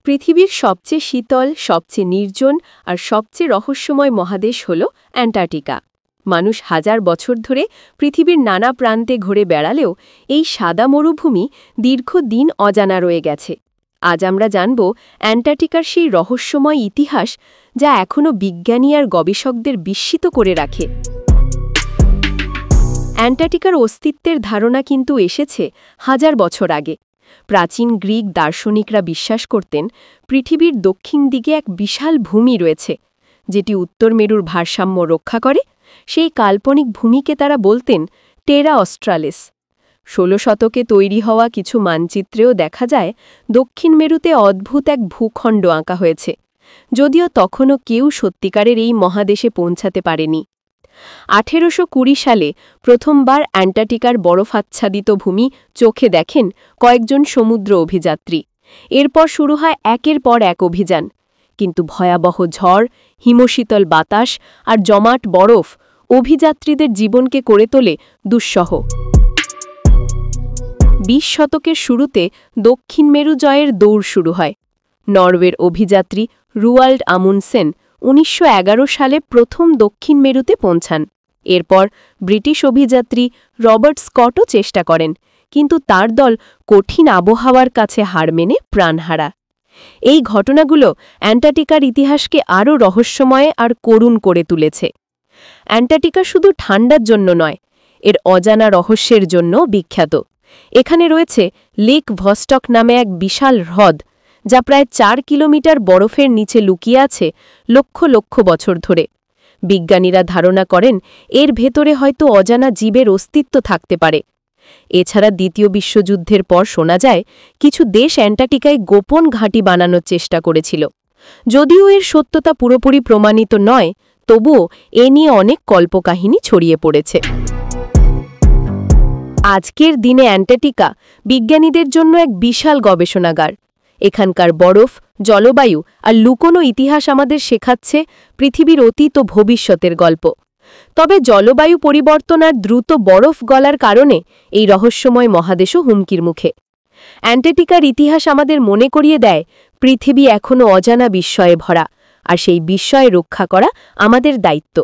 পৃথিবীর সবচেয়ে শীতল, সবচেয়ে নির্জন আর সবচেয়ে রহস্যময় মহাদেশ হল অ্যান্টার্কটিকা। মানুষ হাজার বছর ধরে পৃথিবীর নানা প্রান্তে ঘুরে বেড়ালেও এই সাদা মরুভূমি দীর্ঘদিন অজানা রয়ে গেছে। আজ আমরা জানব অ্যান্টার্কটিকার সেই রহস্যময় ইতিহাস, যা এখনও বিজ্ঞানী আর গবেষকদের বিস্মিত করে রাখে। অ্যান্টার্কটিকার অস্তিত্বের ধারণা কিন্তু এসেছে হাজার বছর আগে। প্রাচীন গ্রিক দার্শনিকরা বিশ্বাস করতেন পৃথিবীর দক্ষিণ দিকে এক বিশাল ভূমি রয়েছে, যেটি উত্তর মেরুর ভারসাম্য রক্ষা করে। সেই কাল্পনিক ভূমিকে তারা বলতেন টেরা অস্ট্রালিস। ১৬ শতকে তৈরি হওয়া কিছু মানচিত্রেও দেখা যায় দক্ষিণ মেরুতে অদ্ভুত এক ভূখণ্ড আঁকা হয়েছে, যদিও তখনও কেউ সত্যিকারের এই মহাদেশে পৌঁছাতে পারেনি। ১৮২০ সালে প্রথমবার অ্যান্টার্কটিকার বরফাচ্ছাদিত ভূমি চোখে দেখেন কয়েকজন সমুদ্র অভিযাত্রী। এরপর শুরু হয় একের পর এক অভিযান, কিন্তু ভয়াবহ ঝড়, হিমশীতল বাতাস আর জমাট বরফ অভিযাত্রীদের জীবনকে করে তোলে দুঃসহ। ২০ শতকের শুরুতে দক্ষিণ মেরু জয়ের দৌড় শুরু হয়। নরওয়ের অভিযাত্রী রুয়াল্ড আমুনসেন ১৯১১ সালে প্রথম দক্ষিণ মেরুতে পৌঁছান। এরপর ব্রিটিশ অভিযাত্রী রবার্ট স্কটও চেষ্টা করেন, কিন্তু তার দল কঠিন আবহাওয়ার কাছে হার মেনে প্রাণ হারায়। এই ঘটনাগুলো অ্যান্টার্কটিকার ইতিহাসকে আরও রহস্যময় আর করুণ করে তুলেছে। অ্যান্টার্কটিকা শুধু ঠান্ডার জন্য নয়, এর অজানা রহস্যের জন্য বিখ্যাত। এখানে রয়েছে লেক ভস্টক নামে এক বিশাল হ্রদ, যা প্রায় ৪ কিলোমিটার বরফের নিচে লুকিয়ে আছে লক্ষ লক্ষ বছর ধরে। বিজ্ঞানীরা ধারণা করেন এর ভেতরে হয়তো অজানা জীবের অস্তিত্ব থাকতে পারে। এছাড়া দ্বিতীয় বিশ্বযুদ্ধের পর শোনা যায় কিছু দেশ অ্যান্টার্কটিকায় গোপন ঘাঁটি বানানোর চেষ্টা করেছিল। যদিও এর সত্যতা পুরোপুরি প্রমাণিত নয়, তবুও এ নিয়ে অনেক কল্পকাহিনী ছড়িয়ে পড়েছে। আজকের দিনে অ্যান্টার্কটিকা বিজ্ঞানীদের জন্য এক বিশাল গবেষণাগার। এখানকার বরফ, জলবায়ু আর লুকোনো ইতিহাস আমাদের শেখাচ্ছে পৃথিবীর অতীত ও ভবিষ্যতের গল্প। তবে জলবায়ু পরিবর্তন আর দ্রুত বরফ গলার কারণে এই রহস্যময় মহাদেশও হুমকির মুখে। অ্যান্টার্কটিকার ইতিহাস আমাদের মনে করিয়ে দেয় পৃথিবী এখনও অজানা বিস্ময়ে ভরা, আর সেই বিস্ময় রক্ষা করা আমাদের দায়িত্ব।